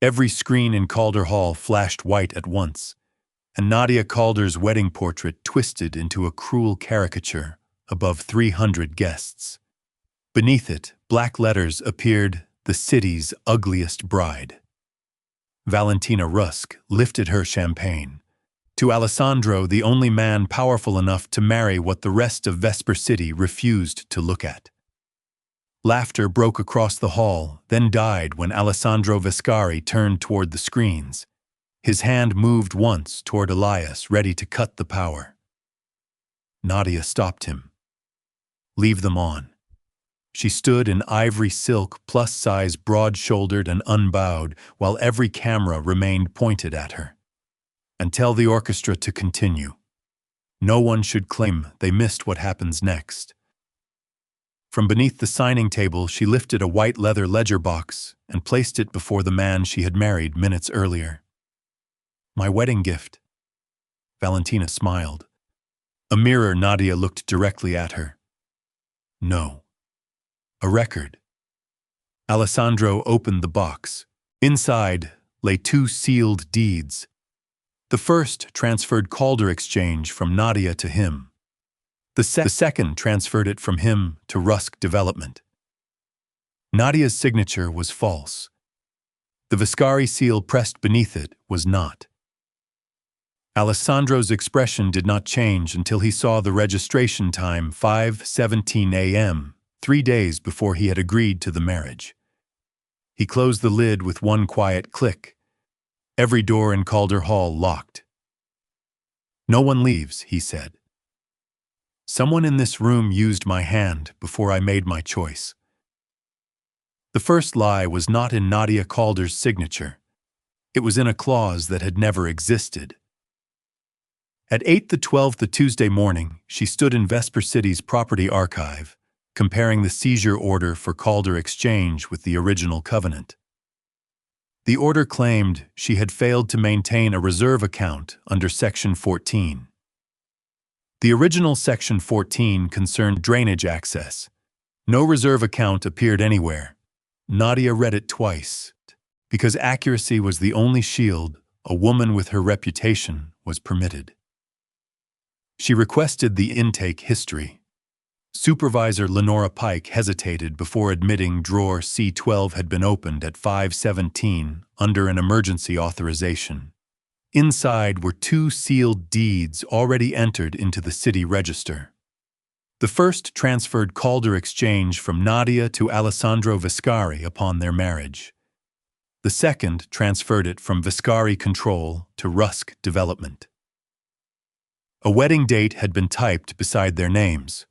Every screen in Calder Hall flashed white at once, and Nadia Calder's wedding portrait twisted into a cruel caricature above 300 guests. Beneath it, black letters appeared, "The city's ugliest bride." Valentina Rusk lifted her champagne. To Alessandro, the only man powerful enough to marry what the rest of Vesper City refused to look at. Laughter broke across the hall, then died when Alessandro Vescari turned toward the screens. His hand moved once toward Elias, ready to cut the power. Nadia stopped him. "Leave them on." She stood in ivory silk, plus-size, broad-shouldered and unbowed, while every camera remained pointed at her. "And tell the orchestra to continue. No one should claim they missed what happens next." From beneath the signing table, she lifted a white leather ledger box and placed it before the man she had married minutes earlier. "My wedding gift." Valentina smiled. A mirror, Nadia looked directly at her. "No. A record." Alessandro opened the box. Inside lay 2 sealed deeds. The first transferred Calder Exchange from Nadia to him. The second transferred it from him to Rusk Development. Nadia's signature was false. The Vescari seal pressed beneath it was not. Alessandro's expression did not change until he saw the registration time, 5:17 a.m., 3 days before he had agreed to the marriage. He closed the lid with one quiet click. Every door in Calder Hall locked. "No one leaves," he said. "Someone in this room used my hand before I made my choice." The first lie was not in Nadia Calder's signature. It was in a clause that had never existed. At 8:12 the Tuesday morning, she stood in Vesper City's property archive, comparing the seizure order for Calder Exchange with the original covenant. The order claimed she had failed to maintain a reserve account under Section 14. The original Section 14 concerned drainage access. No reserve account appeared anywhere. Nadia read it twice. Because accuracy was the only shield a woman with her reputation was permitted. She requested the intake history. Supervisor Lenora Pike hesitated before admitting drawer C12 had been opened at 5:17 under an emergency authorization. Inside were 2 sealed deeds already entered into the city register. The first transferred Calder Exchange from Nadia to Alessandro Vescari upon their marriage. The second transferred it from Vescari Control to Rusk Development. A wedding date had been typed beside their names.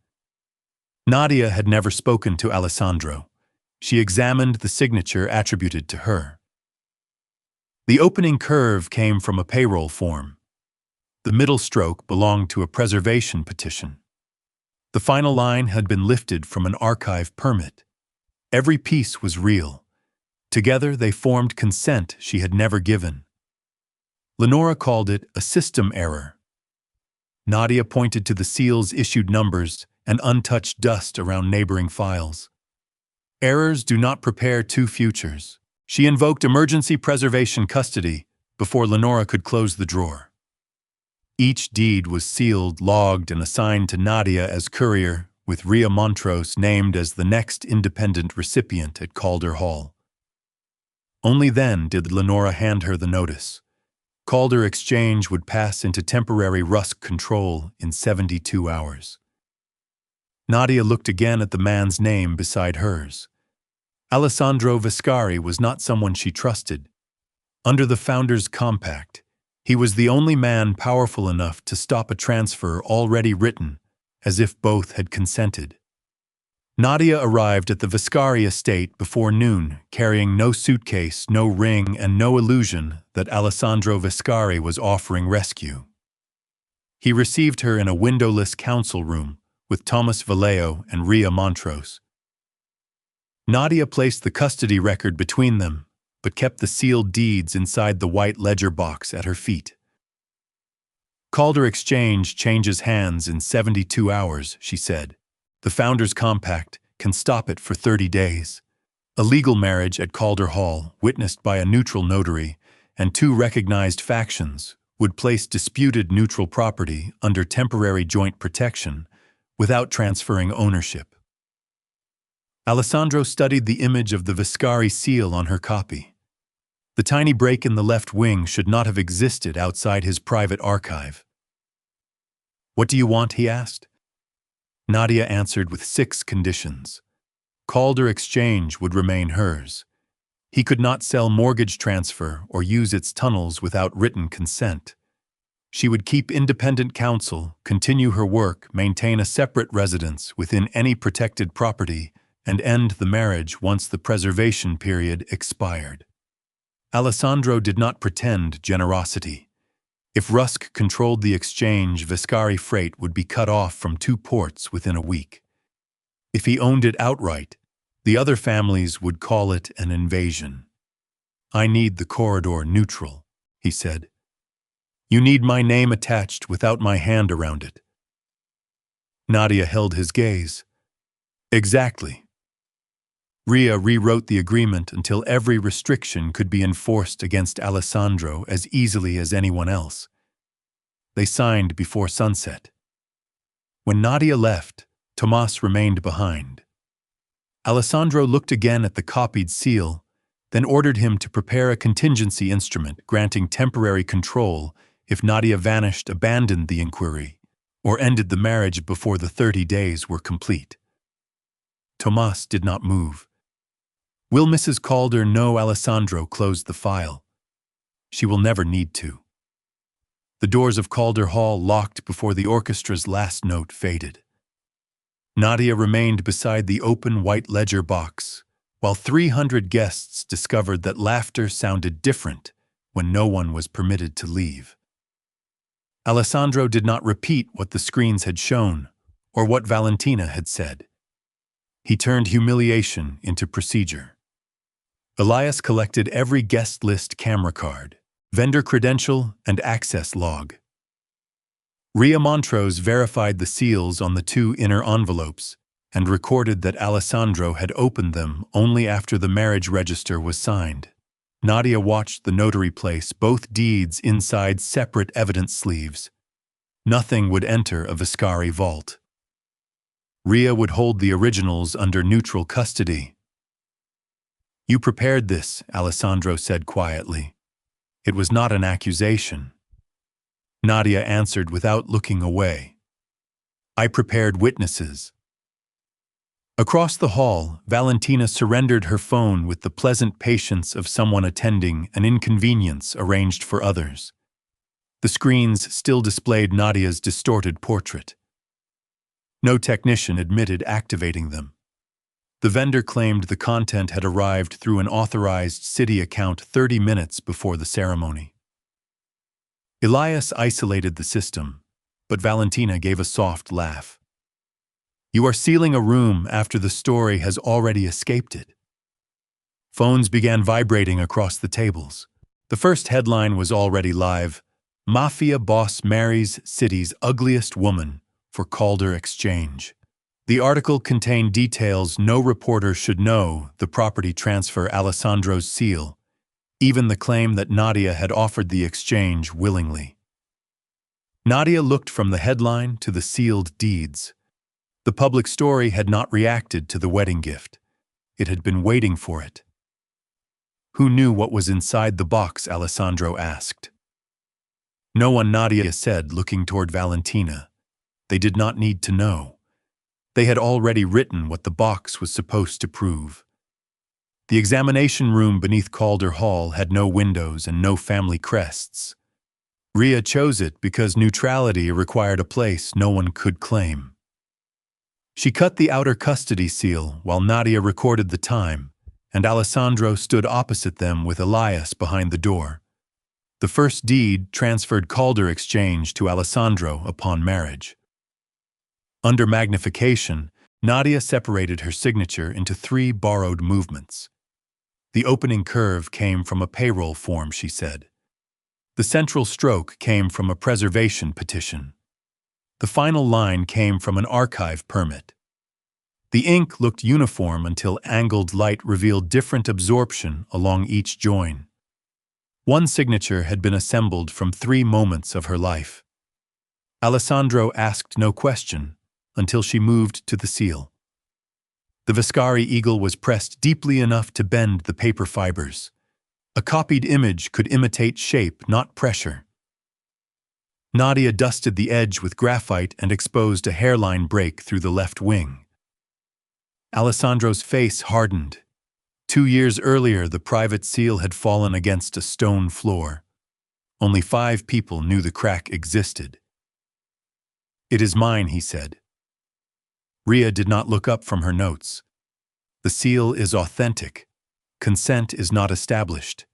Nadia had never spoken to Alessandro. She examined the signature attributed to her. The opening curve came from a payroll form. The middle stroke belonged to a preservation petition. The final line had been lifted from an archive permit. Every piece was real. Together they formed consent she had never given. Lenora called it a system error. Nadia pointed to the seal's issued numbers and untouched dust around neighboring files. Errors do not prepare 2 futures. She invoked emergency preservation custody before Lenora could close the drawer. Each deed was sealed, logged, and assigned to Nadia as courier, with Ria Montrose named as the next independent recipient at Calder Hall. Only then did Lenora hand her the notice. Calder Exchange would pass into temporary Rusk control in 72 hours. Nadia looked again at the man's name beside hers. Alessandro Vescari was not someone she trusted. Under the founder's compact, he was the only man powerful enough to stop a transfer already written, as if both had consented. Nadia arrived at the Vescari estate before noon, carrying no suitcase, no ring, and no illusion that Alessandro Vescari was offering rescue. He received her in a windowless council room with Thomas Vallejo and Ria Montrose. Nadia placed the custody record between them, but kept the sealed deeds inside the white ledger box at her feet. Calder Exchange changes hands in 72 hours, she said. The founder's compact can stop it for 30 days. A legal marriage at Calder Hall, witnessed by a neutral notary and two recognized factions, would place disputed neutral property under temporary joint protection without transferring ownership. Alessandro studied the image of the Vescari seal on her copy. The tiny break in the left wing should not have existed outside his private archive. "What do you want?" he asked. Nadia answered with 6 conditions. Calder Exchange would remain hers. He could not sell mortgage transfer or use its tunnels without written consent. She would keep independent counsel, continue her work, maintain a separate residence within any protected property, and end the marriage once the preservation period expired. Alessandro did not pretend generosity. If Rusk controlled the exchange, Vescari freight would be cut off from 2 ports within a week. If he owned it outright, the other families would call it an invasion. "I need the corridor neutral," he said. "You need my name attached without my hand around it." Nadia held his gaze. "Exactly." Ria rewrote the agreement until every restriction could be enforced against Alessandro as easily as anyone else. They signed before sunset. When Nadia left, Tomas remained behind. Alessandro looked again at the copied seal, then ordered him to prepare a contingency instrument granting temporary control if Nadia vanished, abandoned the inquiry, or ended the marriage before the 30 days were complete. Tomas did not move. "Will Mrs. Calder know Alessandro closed the file?" "She will never need to." The doors of Calder Hall locked before the orchestra's last note faded. Nadia remained beside the open white ledger box, while 300 guests discovered that laughter sounded different when no one was permitted to leave. Alessandro did not repeat what the screens had shown or what Valentina had said. He turned humiliation into procedure. Elias collected every guest list camera card, vendor credential, and access log. Ria Montrose verified the seals on the 2 inner envelopes and recorded that Alessandro had opened them only after the marriage register was signed. Nadia watched the notary place both deeds inside separate evidence sleeves. Nothing would enter a Vescari vault. Ria would hold the originals under neutral custody. "You prepared this," Alessandro said quietly. It was not an accusation. Nadia answered without looking away. "I prepared witnesses." Across the hall, Valentina surrendered her phone with the pleasant patience of someone attending an inconvenience arranged for others. The screens still displayed Nadia's distorted portrait. No technician admitted activating them. The vendor claimed the content had arrived through an authorized city account 30 minutes before the ceremony. Elias isolated the system, but Valentina gave a soft laugh. "You are sealing a room after the story has already escaped it." Phones began vibrating across the tables. The first headline was already live: "Mafia Boss Marries City's Ugliest Woman for Calder Exchange." The article contained details no reporter should know: the property transfer, Alessandro's seal, even the claim that Nadia had offered the exchange willingly. Nadia looked from the headline to the sealed deeds. The public story had not reacted to the wedding gift. It had been waiting for it. "Who knew what was inside the box?" Alessandro asked. "No one," Nadia said, looking toward Valentina. "They did not need to know. They had already written what the box was supposed to prove." The examination room beneath Calder Hall had no windows and no family crests. Ria chose it because neutrality required a place no one could claim. She cut the outer custody seal while Nadia recorded the time, and Alessandro stood opposite them with Elias behind the door. The first deed transferred Calder Exchange to Alessandro upon marriage. Under magnification, Nadia separated her signature into 3 borrowed movements. The opening curve came from a payroll form, she said. The central stroke came from a preservation petition. The final line came from an archive permit. The ink looked uniform until angled light revealed different absorption along each join. One signature had been assembled from 3 moments of her life. Alessandro asked no question until she moved to the seal. The Vescari eagle was pressed deeply enough to bend the paper fibers. A copied image could imitate shape, not pressure. Nadia dusted the edge with graphite and exposed a hairline break through the left wing. Alessandro's face hardened. 2 years earlier, the private seal had fallen against a stone floor. Only 5 people knew the crack existed. "It is mine," he said. Ria did not look up from her notes. "The seal is authentic. Consent is not established."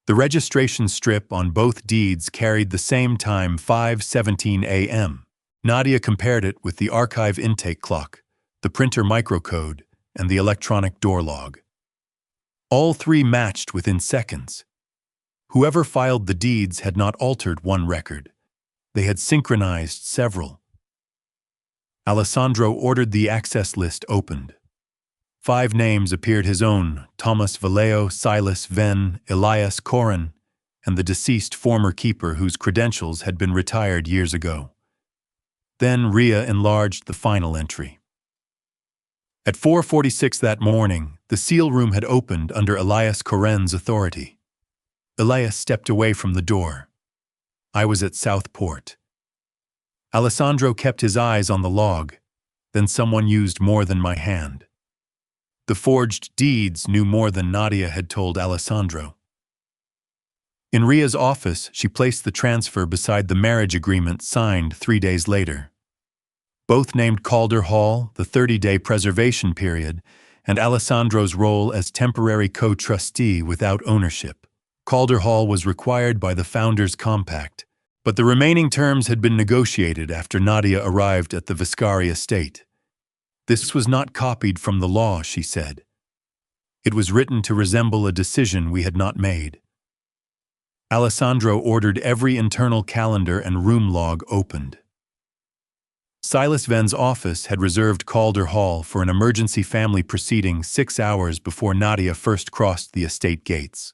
The registration strip on both deeds carried the same time, 5:17 a.m. Nadia compared it with the archive intake clock, the printer microcode, and the electronic door log. All 3 matched within seconds. Whoever filed the deeds had not altered one record. They had synchronized several. Alessandro ordered the access list opened. 5 names appeared: his own, Thomas Vallejo, Silas Venn, Elias Corin, and the deceased former keeper whose credentials had been retired years ago. Then Ria enlarged the final entry. At 4:46 that morning, the seal room had opened under Elias Corin's authority. Elias stepped away from the door. "I was at Southport." Alessandro kept his eyes on the log. "Then someone used more than my hand." The forged deeds knew more than Nadia had told Alessandro. In Ria's office, she placed the transfer beside the marriage agreement signed 3 days later. Both named Calder Hall, the 30-day preservation period, and Alessandro's role as temporary co-trustee without ownership. Calder Hall was required by the Founders' Compact, but the remaining terms had been negotiated after Nadia arrived at the Vescari estate. "This was not copied from the law," she said. "It was written to resemble a decision we had not made." Alessandro ordered every internal calendar and room log opened. Silas Venn's office had reserved Calder Hall for an emergency family proceeding 6 hours before Nadia first crossed the estate gates.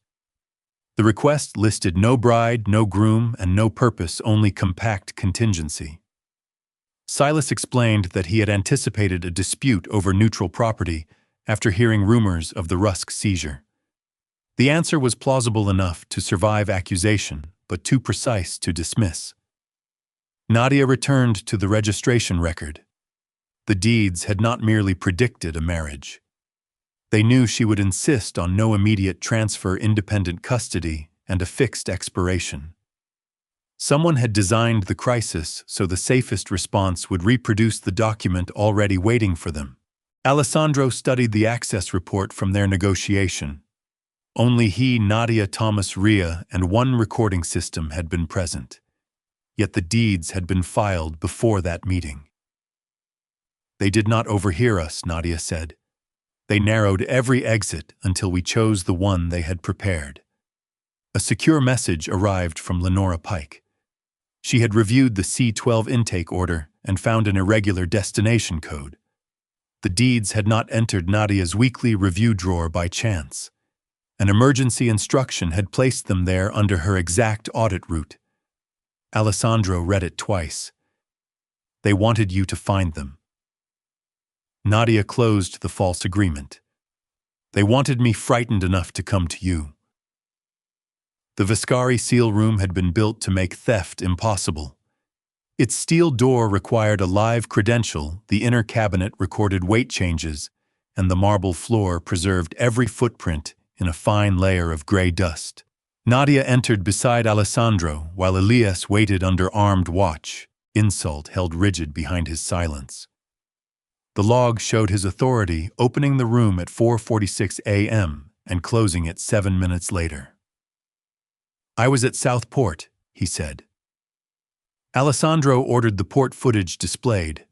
The request listed no bride, no groom, and no purpose, only compact contingency. Silas explained that he had anticipated a dispute over neutral property after hearing rumors of the Rusk seizure. The answer was plausible enough to survive accusation, but too precise to dismiss. Nadia returned to the registration record. The deeds had not merely predicted a marriage. They knew she would insist on no immediate transfer, independent custody, and a fixed expiration. Someone had designed the crisis so the safest response would reproduce the document already waiting for them. Alessandro studied the access report from their negotiation. Only he, Nadia, Thomas, Ria, and one recording system had been present. Yet the deeds had been filed before that meeting. "They did not overhear us," Nadia said. "They narrowed every exit until we chose the one they had prepared." A secure message arrived from Lenora Pike. She had reviewed the C-12 intake order and found an irregular destination code. The deeds had not entered Nadia's weekly review drawer by chance. An emergency instruction had placed them there under her exact audit route. Alessandro read it twice. "They wanted you to find them." Nadia closed the false agreement. "They wanted me frightened enough to come to you." The Vescari seal room had been built to make theft impossible. Its steel door required a live credential, the inner cabinet recorded weight changes, and the marble floor preserved every footprint in a fine layer of gray dust. Nadia entered beside Alessandro, while Elias waited under armed watch, insult held rigid behind his silence. The log showed his authority, opening the room at 4:46 a.m. and closing it 7 minutes later. "I was at Southport," he said. Alessandro ordered the port footage displayed.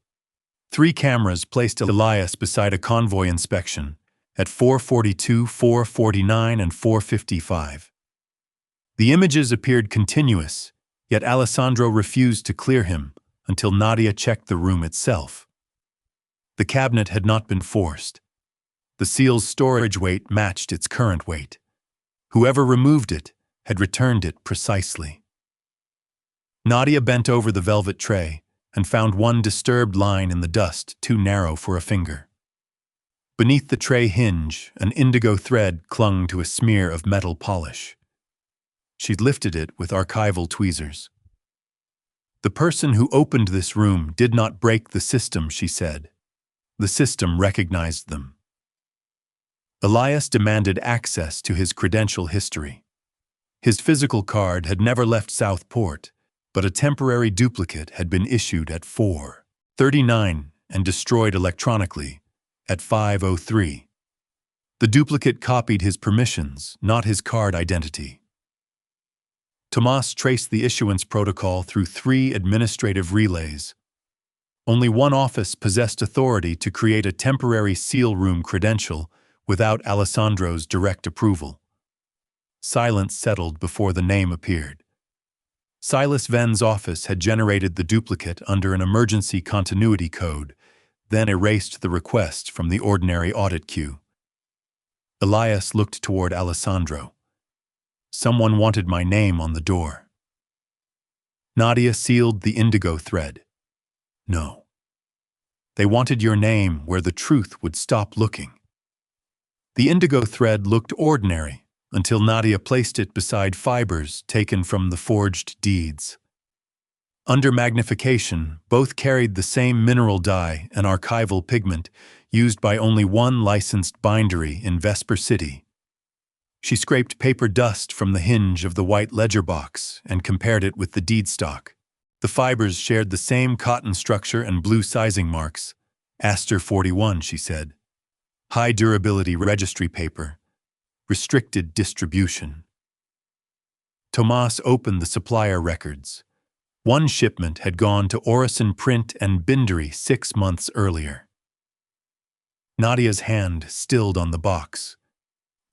3 cameras placed Elias beside a convoy inspection at 4:42, 4:49, and 4:55. The images appeared continuous, yet Alessandro refused to clear him until Nadia checked the room itself. The cabinet had not been forced. The seal's storage weight matched its current weight. Whoever removed it had returned it precisely. Nadia bent over the velvet tray and found one disturbed line in the dust too narrow for a finger. Beneath the tray hinge, an indigo thread clung to a smear of metal polish. She'd lifted it with archival tweezers. The person who opened this room did not break the system, she said. The system recognized them. Elias demanded access to his credential history. His physical card had never left Southport, but a temporary duplicate had been issued at 4:39 and destroyed electronically at 5:03. The duplicate copied his permissions, not his card identity. Tomas traced the issuance protocol through 3 administrative relays. Only one office possessed authority to create a temporary seal room credential without Alessandro's direct approval. Silence settled before the name appeared. Silas Venn's office had generated the duplicate under an emergency continuity code, then erased the request from the ordinary audit queue. Elias looked toward Alessandro. Someone wanted my name on the door. Nadia sealed the indigo thread. No. They wanted your name where the truth would stop looking. The indigo thread looked ordinary until Nadia placed it beside fibers taken from the forged deeds. Under magnification, both carried the same mineral dye and archival pigment used by only one licensed bindery in Vesper City. She scraped paper dust from the hinge of the white ledger box and compared it with the deed stock. The fibers shared the same cotton structure and blue sizing marks. Aster 41, she said. High durability registry paper. Restricted distribution. Tomas opened the supplier records. One shipment had gone to Orison Print and Bindery 6 months earlier. Nadia's hand stilled on the box.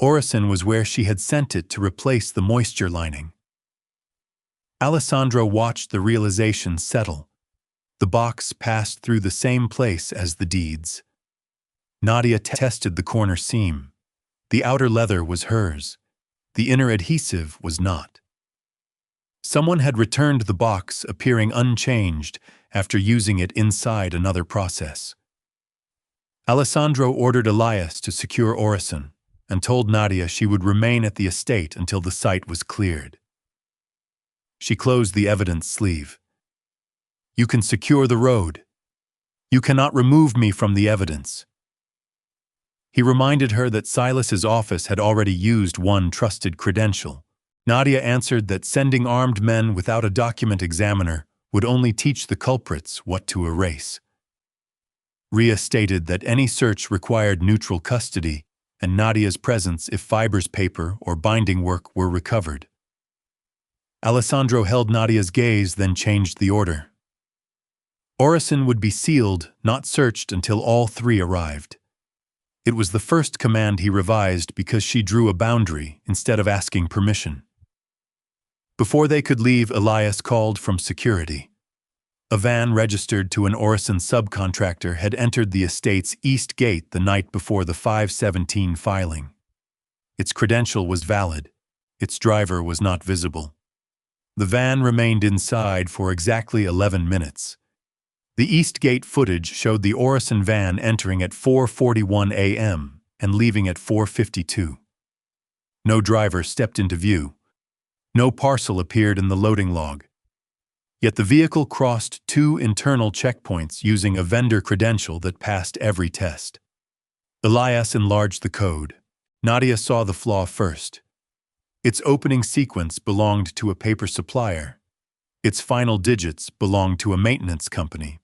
Orison was where she had sent it to replace the moisture lining. Alessandro watched the realization settle. The box passed through the same place as the deeds. Nadia tested the corner seam. The outer leather was hers. The inner adhesive was not. Someone had returned the box appearing unchanged after using it inside another process. Alessandro ordered Elias to secure Orison and told Nadia she would remain at the estate until the site was cleared. She closed the evidence sleeve. You can secure the road. You cannot remove me from the evidence. He reminded her that Silas's office had already used one trusted credential. Nadia answered that sending armed men without a document examiner would only teach the culprits what to erase. Ria stated that any search required neutral custody and Nadia's presence if fibers paper or binding work were recovered. Alessandro held Nadia's gaze, then changed the order. Orison would be sealed, not searched until all 3 arrived. It was the first command he revised because she drew a boundary instead of asking permission. Before they could leave, Elias called from security. A van registered to an Orison subcontractor had entered the estate's east gate the night before the 517 filing. Its credential was valid. Its driver was not visible. The van remained inside for exactly 11 minutes. The East Gate footage showed the Orison van entering at 4:41 a.m. and leaving at 4:52. No driver stepped into view. No parcel appeared in the loading log. Yet the vehicle crossed 2 internal checkpoints using a vendor credential that passed every test. Elias enlarged the code. Nadia saw the flaw first. Its opening sequence belonged to a paper supplier. Its final digits belonged to a maintenance company.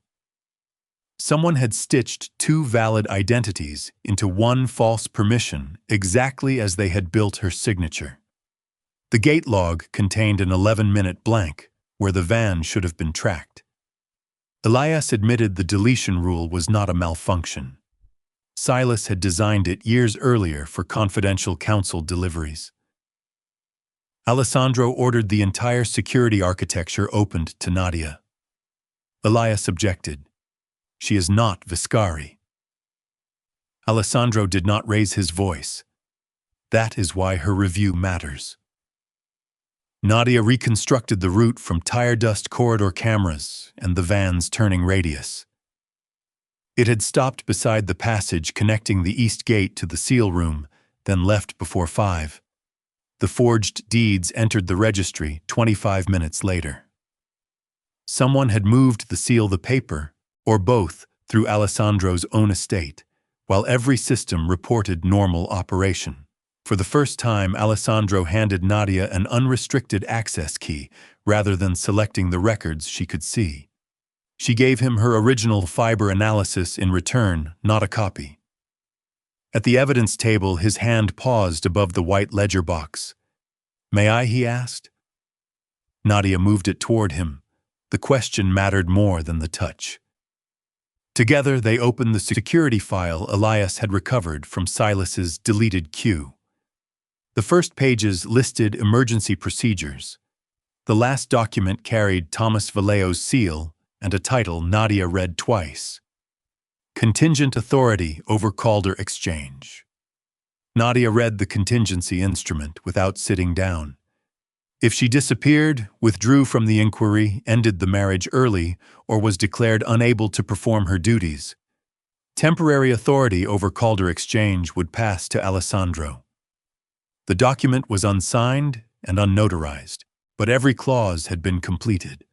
Someone had stitched 2 valid identities into one false permission exactly as they had built her signature. The gate log contained an 11-minute blank where the van should have been tracked. Elias admitted the deletion rule was not a malfunction. Silas had designed it years earlier for confidential counsel deliveries. Alessandro ordered the entire security architecture opened to Nadia. Elias objected. She is not Vescari. Alessandro did not raise his voice. That is why her review matters. Nadia reconstructed the route from tire dust corridor cameras and the van's turning radius. It had stopped beside the passage connecting the east gate to the seal room, then left before 5. The forged deeds entered the registry 25 minutes later. Someone had moved the seal the paper, or both, through Alessandro's own estate, while every system reported normal operation. For the first time, Alessandro handed Nadia an unrestricted access key, rather than selecting the records she could see. She gave him her original fiber analysis in return, not a copy. At the evidence table, his hand paused above the white ledger box. "May I?" he asked. Nadia moved it toward him. The question mattered more than the touch. Together, they opened the security file Elias had recovered from Silas's deleted queue. The first pages listed emergency procedures. The last document carried Thomas Vallejo's seal and a title Nadia read twice. Contingent Authority over Calder Exchange. Nadia read the contingency instrument without sitting down. If she disappeared, withdrew from the inquiry, ended the marriage early, or was declared unable to perform her duties, temporary authority over Calder Exchange would pass to Alessandro. The document was unsigned and unnotarized, but every clause had been completed.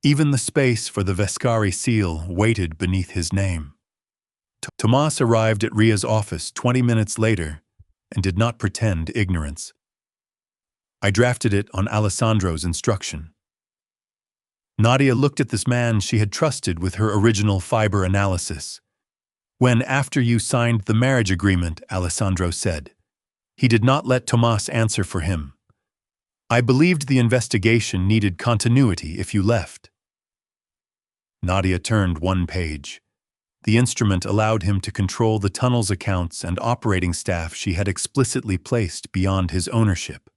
Even the space for the Vescari seal waited beneath his name. Tomas arrived at Ria's office 20 minutes later and did not pretend ignorance. "I drafted it on Alessandro's instruction." Nadia looked at this man she had trusted with her original fiber analysis. "When after you signed the marriage agreement," Alessandro said. He did not let Tomas answer for him. "I believed the investigation needed continuity if you left." Nadia turned one page. The instrument allowed him to control the tunnel's accounts and operating staff she had explicitly placed beyond his ownership.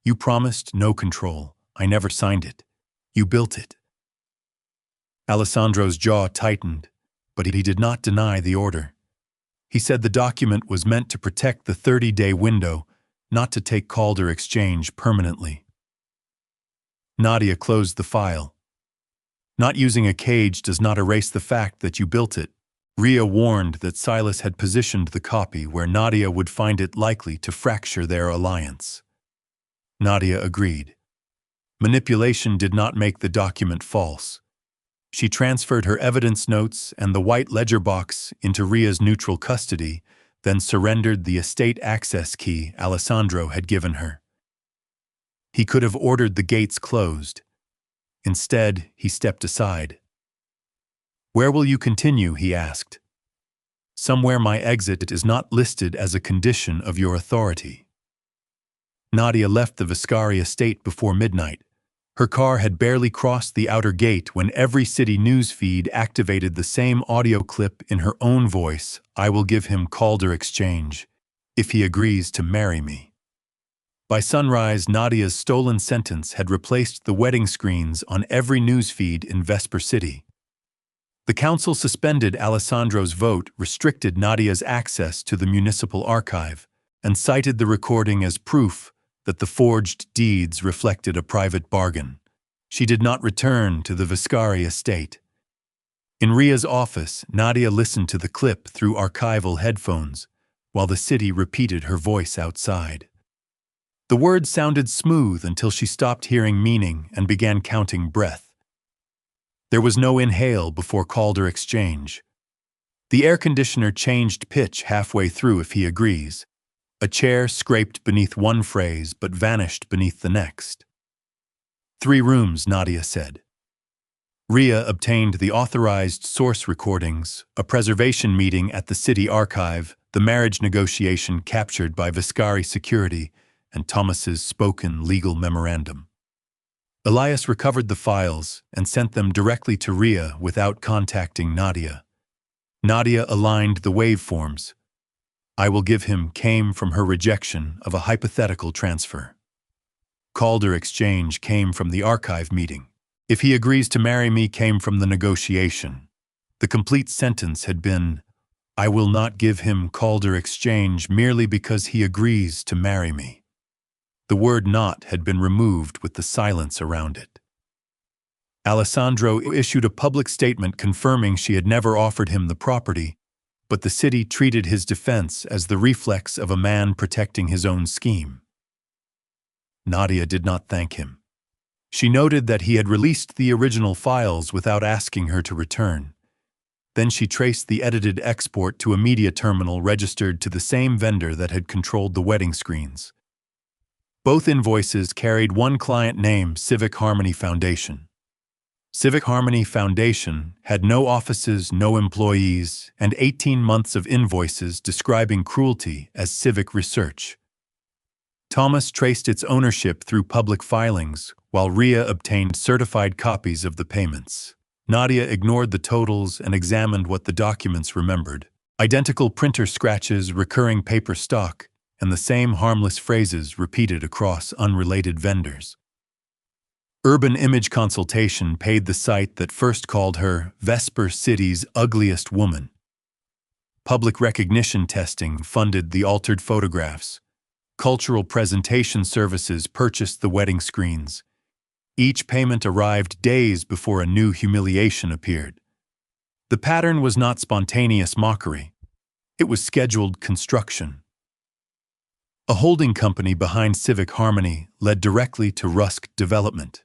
"You promised no control. I never signed it. You built it." Alessandro's jaw tightened, but he did not deny the order. He said the document was meant to protect the 30-day window, not to take Calder Exchange permanently. Nadia closed the file. "Not using a cage does not erase the fact that you built it." Ria warned that Silas had positioned the copy where Nadia would find it likely to fracture their alliance. Nadia agreed. Manipulation did not make the document false. She transferred her evidence notes and the white ledger box into Ria's neutral custody, then surrendered the estate access key Alessandro had given her. He could have ordered the gates closed. Instead, he stepped aside. "Where will you continue?" he asked. "Somewhere my exit is not listed as a condition of your authority." Nadia left the Vescari estate before midnight. Her car had barely crossed the outer gate when every city news feed activated the same audio clip in her own voice. "I will give him Calder Exchange if he agrees to marry me." By sunrise, Nadia's stolen sentence had replaced the wedding screens on every news feed in Vesper City. The council suspended Alessandro's vote, restricted Nadia's access to the municipal archive, and cited the recording as proof that the forged deeds reflected a private bargain. She did not return to the Vescari estate. In Ria's office, Nadia listened to the clip through archival headphones, while the city repeated her voice outside. The words sounded smooth until she stopped hearing meaning and began counting breath. There was no inhale before Calder Exchange. The air conditioner changed pitch halfway through if he agrees. A chair scraped beneath one phrase but vanished beneath the next. 3 rooms, Nadia said. Ria obtained the authorized source recordings, a preservation meeting at the city archive, the marriage negotiation captured by Vescari security, and Thomas's spoken legal memorandum. Elias recovered the files and sent them directly to Ria without contacting Nadia. Nadia aligned the waveforms. "I will give him" came from her rejection of a hypothetical transfer. Calder Exchange came from the archive meeting. "If he agrees to marry me" came from the negotiation. The complete sentence had been, I will not give him Calder exchange merely because he agrees to marry me. The word not had been removed with the silence around it. Alessandro issued a public statement confirming she had never offered him the property, but the city treated his defense as the reflex of a man protecting his own scheme. Nadia did not thank him. She noted that he had released the original files without asking her to return. Then she traced the edited export to a media terminal registered to the same vendor that had controlled the wedding screens. Both invoices carried one client name, Civic Harmony Foundation. Civic Harmony Foundation had no offices, no employees, and 18 months of invoices describing cruelty as civic research. Thomas traced its ownership through public filings, while Ria obtained certified copies of the payments. Nadia ignored the totals and examined what the documents remembered. Identical printer scratches, recurring paper stock, and the same harmless phrases repeated across unrelated vendors. Urban Image Consultation paid the site that first called her Vesper City's ugliest woman. Public recognition testing funded the altered photographs. Cultural presentation services purchased the wedding screens. Each payment arrived days before a new humiliation appeared. The pattern was not spontaneous mockery. It was scheduled construction. A holding company behind Civic Harmony led directly to Rusk Development.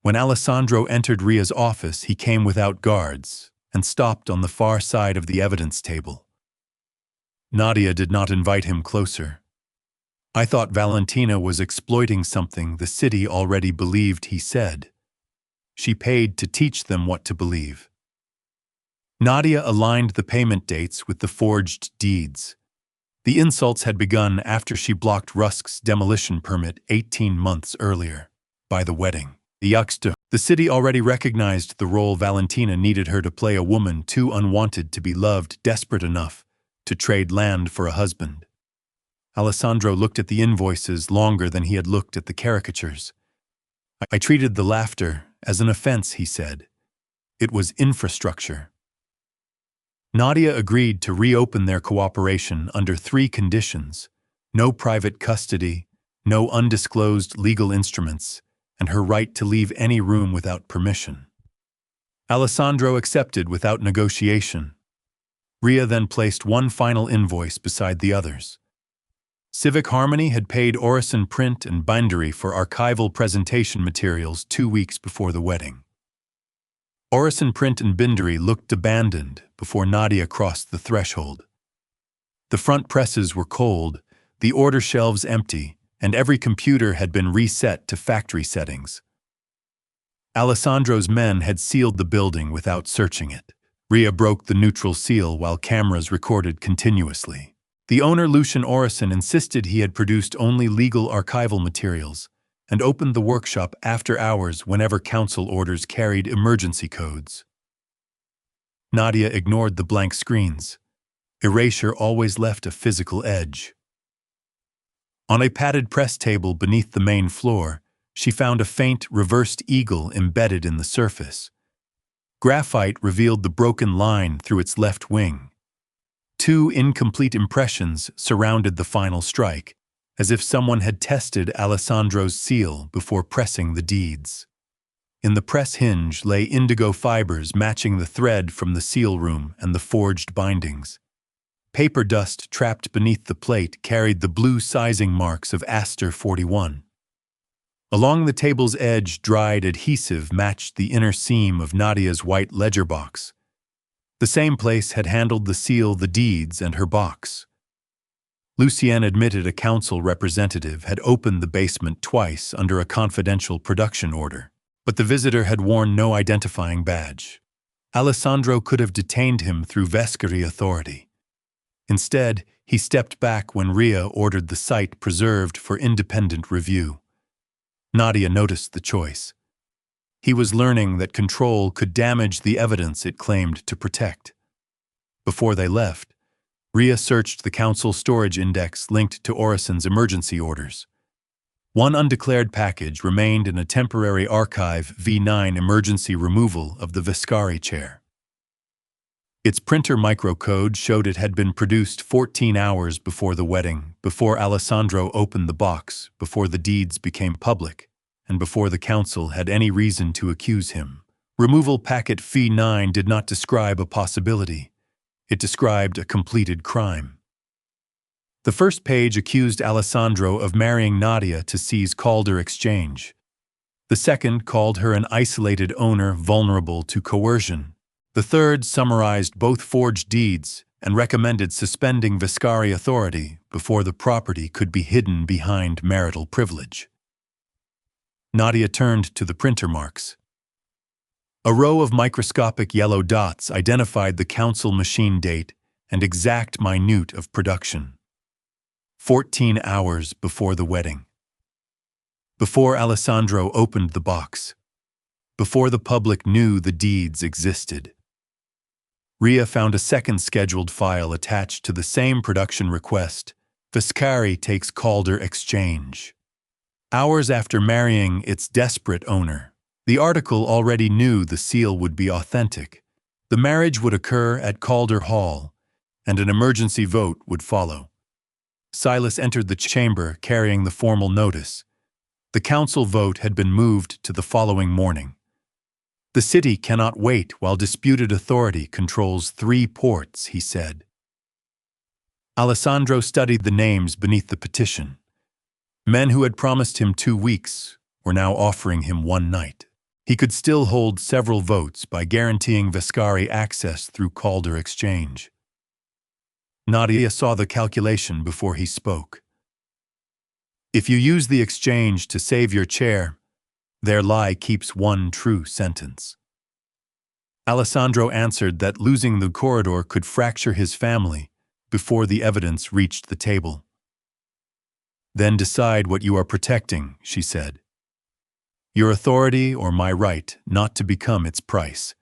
When Alessandro entered Ria's office, he came without guards and stopped on the far side of the evidence table. Nadia did not invite him closer. I thought Valentina was exploiting something the city already believed, he said. She paid to teach them what to believe. Nadia aligned the payment dates with the forged deeds. The insults had begun after she blocked Rusk's demolition permit 18 months earlier. By the wedding, the city already recognized the role Valentina needed her to play, a woman too unwanted to be loved, desperate enough to trade land for a husband. Alessandro looked at the invoices longer than he had looked at the caricatures. I treated the laughter as an offense, he said. It was infrastructure. Nadia agreed to reopen their cooperation under 3 conditions: no private custody, no undisclosed legal instruments, and her right to leave any room without permission. Alessandro accepted without negotiation. Ria then placed one final invoice beside the others. Civic Harmony had paid Orison Print and Bindery for archival presentation materials 2 weeks before the wedding. Orison Print and Bindery looked abandoned before Nadia crossed the threshold. The front presses were cold, the order shelves empty, and every computer had been reset to factory settings. Alessandro's men had sealed the building without searching it. Ria broke the neutral seal while cameras recorded continuously. The owner, Lucian Orison, insisted he had produced only legal archival materials and opened the workshop after hours whenever council orders carried emergency codes. Nadia ignored the blank screens. Erasure always left a physical edge. On a padded press table beneath the main floor, she found a faint, reversed eagle embedded in the surface. Graphite revealed the broken line through its left wing. 2 incomplete impressions surrounded the final strike, as if someone had tested Alessandro's seal before pressing the deeds. In the press hinge lay indigo fibers matching the thread from the seal room and the forged bindings. Paper dust trapped beneath the plate carried the blue sizing marks of Aster 41. Along the table's edge, dried adhesive matched the inner seam of Nadia's white ledger box. The same place had handled the seal, the deeds, and her box. Lucien admitted a council representative had opened the basement twice under a confidential production order, but the visitor had worn no identifying badge. Alessandro could have detained him through Vescari authority. Instead, he stepped back when Ria ordered the site preserved for independent review. Nadia noticed the choice. He was learning that control could damage the evidence it claimed to protect. Before they left, Ria searched the council storage index linked to Orison's emergency orders. One undeclared package remained in a temporary archive: V9 emergency removal of the Vescari chair. Its printer microcode showed it had been produced 14 hours before the wedding, before Alessandro opened the box, before the deeds became public, and before the council had any reason to accuse him. Removal packet Fee 9 did not describe a possibility. It described a completed crime. The first page accused Alessandro of marrying Nadia to seize Calder Exchange. The second called her an isolated owner vulnerable to coercion. The third summarized both forged deeds and recommended suspending Vescari authority before the property could be hidden behind marital privilege. Nadia turned to the printer marks. A row of microscopic yellow dots identified the council machine date and exact minute of production. 14 hours before the wedding. Before Alessandro opened the box. Before the public knew the deeds existed. Ria found a second scheduled file attached to the same production request. Vescari takes Calder Exchange. Hours after marrying its desperate owner. The article already knew the seal would be authentic. The marriage would occur at Calder Hall, and an emergency vote would follow. Silas entered the chamber carrying the formal notice. The council vote had been moved to the following morning. The city cannot wait while disputed authority controls 3 ports, he said. Alessandro studied the names beneath the petition. Men who had promised him 2 weeks were now offering him 1 night. He could still hold several votes by guaranteeing Vescari access through Calder Exchange. Nadia saw the calculation before he spoke. If you use the exchange to save your chair, their lie keeps 1 true sentence. Alessandro answered that losing the corridor could fracture his family before the evidence reached the table. Then decide what you are protecting, she said. Your authority or my right not to become its price.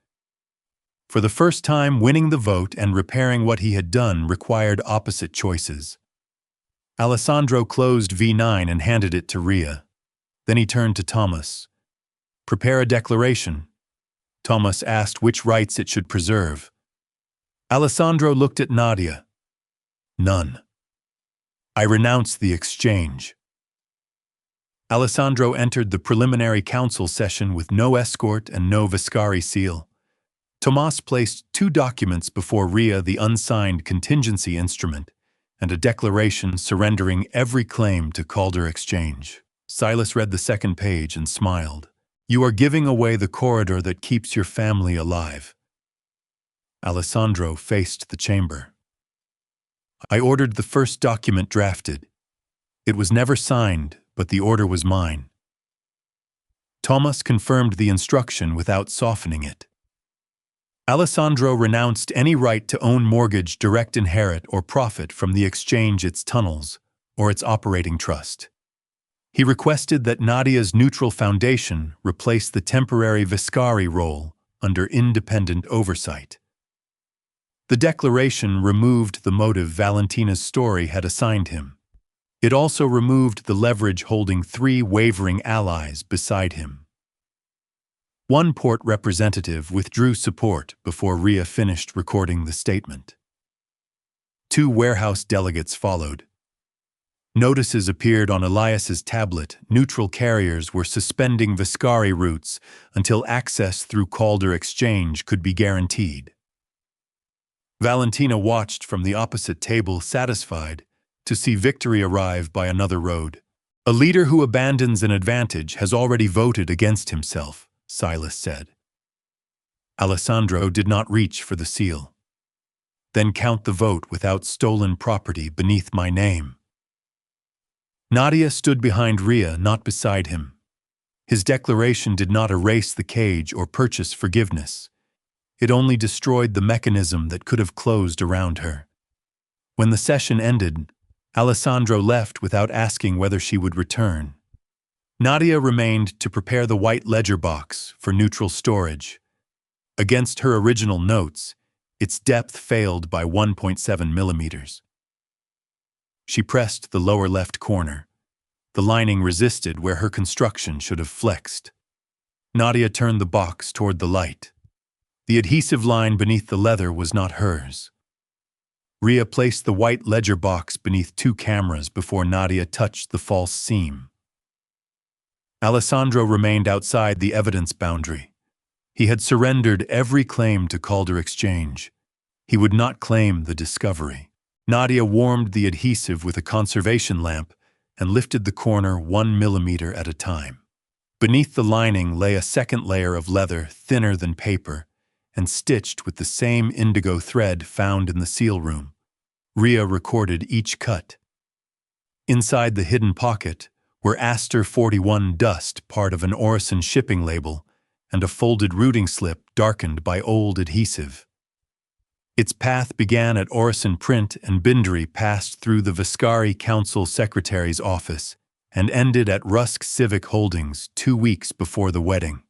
For the first time, winning the vote and repairing what he had done required opposite choices. Alessandro closed V9 and handed it to Ria. Then he turned to Thomas. Prepare a declaration. Thomas asked which rights it should preserve. Alessandro looked at Nadia. None. I renounce the exchange. Alessandro entered the preliminary council session with no escort and no Vescari seal. Tomas placed 2 documents before Ria, the unsigned contingency instrument, and a declaration surrendering every claim to Calder Exchange. Silas read the second page and smiled. You are giving away the corridor that keeps your family alive. Alessandro faced the chamber. I ordered the first document drafted. It was never signed, but the order was mine. Thomas confirmed the instruction without softening it. Alessandro renounced any right to own mortgage, direct inherit, or profit from the exchange, its tunnels, or its operating trust. He requested that Nadia's neutral foundation replace the temporary Vescari role under independent oversight. The declaration removed the motive Valentina's story had assigned him. It also removed the leverage holding 3 wavering allies beside him. 1 port representative withdrew support before Ria finished recording the statement. 2 warehouse delegates followed. Notices appeared on Elias's tablet. Neutral carriers were suspending Vescari routes until access through Calder Exchange could be guaranteed. Valentina watched from the opposite table, satisfied to see victory arrive by another road. A leader who abandons an advantage has already voted against himself, Silas said. Alessandro did not reach for the seal. Then count the vote without stolen property beneath my name. Nadia stood behind Ria, not beside him. His declaration did not erase the cage or purchase forgiveness. It only destroyed the mechanism that could have closed around her. When the session ended, Alessandro left without asking whether she would return. Nadia remained to prepare the white ledger box for neutral storage. Against her original notes, its depth failed by 1.7 millimeters. She pressed the lower left corner. The lining resisted where her construction should have flexed. Nadia turned the box toward the light. The adhesive line beneath the leather was not hers. Ria placed the white ledger box beneath two cameras before Nadia touched the false seam. Alessandro remained outside the evidence boundary. He had surrendered every claim to Calder Exchange. He would not claim the discovery. Nadia warmed the adhesive with a conservation lamp and lifted the corner 1 millimeter at a time. Beneath the lining lay a second layer of leather thinner than paper and stitched with the same indigo thread found in the seal room. Ria recorded each cut. Inside the hidden pocket were Aster 41 dust, part of an Orison shipping label, and a folded routing slip darkened by old adhesive. Its path began at Orison Print and Bindery, passed through the Vescari Council Secretary's office, and ended at Rusk Civic Holdings 2 weeks before the wedding.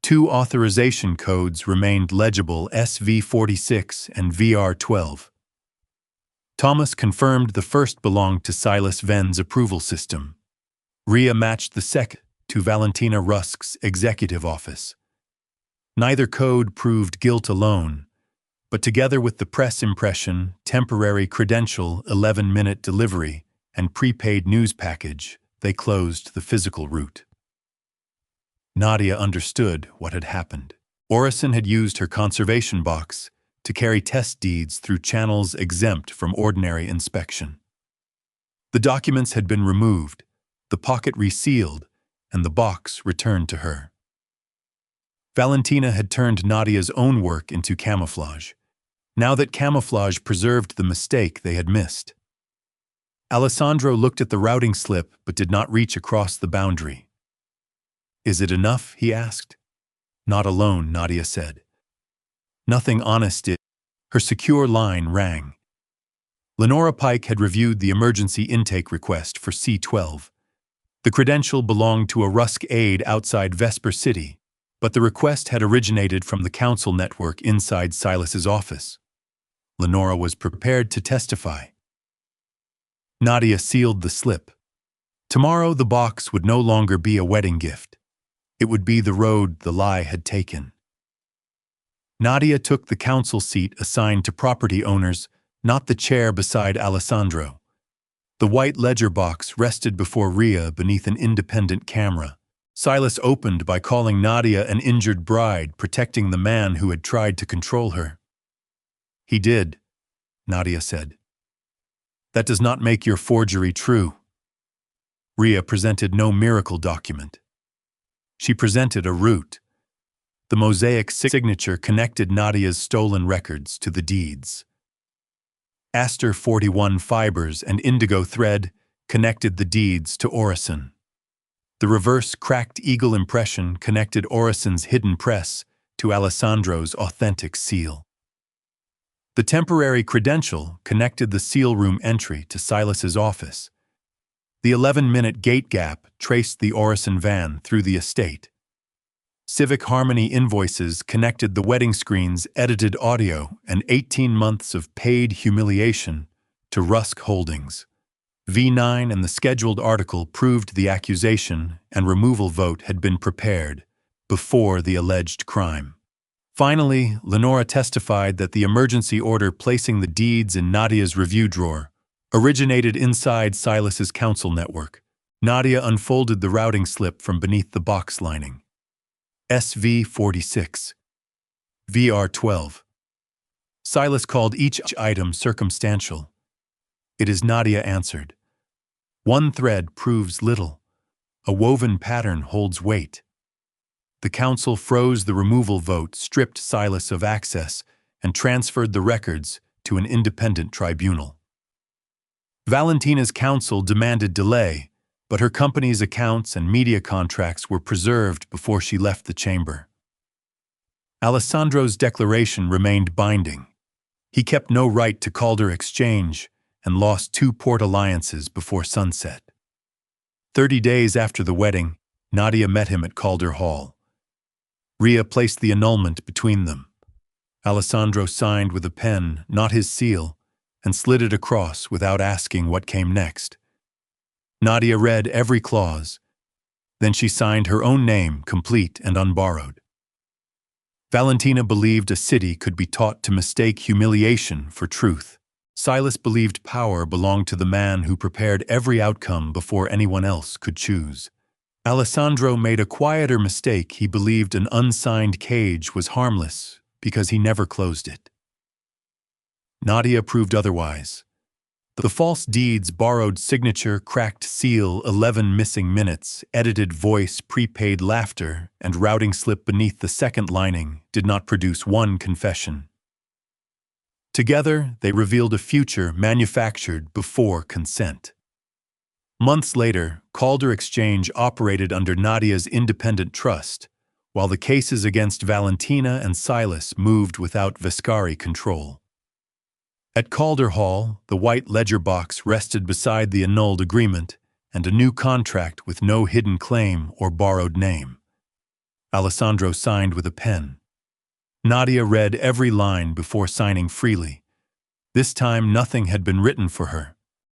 2 authorization codes remained legible, SV46 and VR12. Thomas confirmed the first belonged to Silas Venn's approval system. Ria matched the second to Valentina Rusk's executive office. Neither code proved guilt alone, but together with the press impression, temporary credential, 11-minute delivery, and prepaid news package, they closed the physical route. Nadia understood what had happened. Orison had used her conservation box to carry test deeds through channels exempt from ordinary inspection. The documents had been removed, the pocket resealed, and the box returned to her. Valentina had turned Nadia's own work into camouflage, now that camouflage preserved the mistake they had missed. Alessandro looked at the routing slip but did not reach across the boundary. "Is it enough?" he asked. "Not alone," Nadia said. "Nothing honest." Her secure line rang. Lenora Pike had reviewed the emergency intake request for C12. The credential belonged to a Rusk aide outside Vesper City, but the request had originated from the council network inside Silas's office. Lenora was prepared to testify. Nadia sealed the slip. Tomorrow the box would no longer be a wedding gift. It would be the road the lie had taken. Nadia took the council seat assigned to property owners, not the chair beside Alessandro. The white ledger box rested before Ria beneath an independent camera. Silas opened by calling Nadia an injured bride, protecting the man who had tried to control her. "He did," Nadia said. "That does not make your forgery true." Ria presented no miracle document. She presented a root. The mosaic signature connected Nadia's stolen records to the deeds. Aster 41 fibers and indigo thread connected the deeds to Orison. The reverse cracked eagle impression connected Orison's hidden press to Alessandro's authentic seal. The temporary credential connected the seal room entry to Silas's office. The 11-minute gate gap traced the Orison van through the estate. Civic Harmony invoices connected the wedding screen's edited audio and 18 months of paid humiliation to Rusk Holdings. V9 and the scheduled article proved the accusation and removal vote had been prepared before the alleged crime. Finally, Lenora testified that the emergency order placing the deeds in Nadia's review drawer originated inside Silas's council network. Nadia unfolded the routing slip from beneath the box lining. SV46. VR12. Silas called each item circumstantial. "It is," Nadia answered. "One thread proves little. A woven pattern holds weight." The council froze the removal vote, stripped Silas of access, and transferred the records to an independent tribunal. Valentina's counsel demanded delay, but her company's accounts and media contracts were preserved before she left the chamber. Alessandro's declaration remained binding. He kept no right to Calder Exchange and lost 2 port alliances before sunset. 30 days after the wedding, Nadia met him at Calder Hall. Ria placed the annulment between them. Alessandro signed with a pen, not his seal, and slid it across without asking what came next. Nadia read every clause. Then she signed her own name, complete and unborrowed. Valentina believed a city could be taught to mistake humiliation for truth. Silas believed power belonged to the man who prepared every outcome before anyone else could choose. Alessandro made a quieter mistake. He believed an unsigned cage was harmless because he never closed it. Nadia proved otherwise. The false deeds, borrowed signature, cracked seal, 11 missing minutes, edited voice, prepaid laughter, and routing slip beneath the second lining did not produce one confession. Together, they revealed a future manufactured before consent. Months later, Calder Exchange operated under Nadia's independent trust, while the cases against Valentina and Silas moved without Vescari control. At Calder Hall, the white ledger box rested beside the annulled agreement and a new contract with no hidden claim or borrowed name. Alessandro signed with a pen. Nadia read every line before signing freely. This time nothing had been written for her.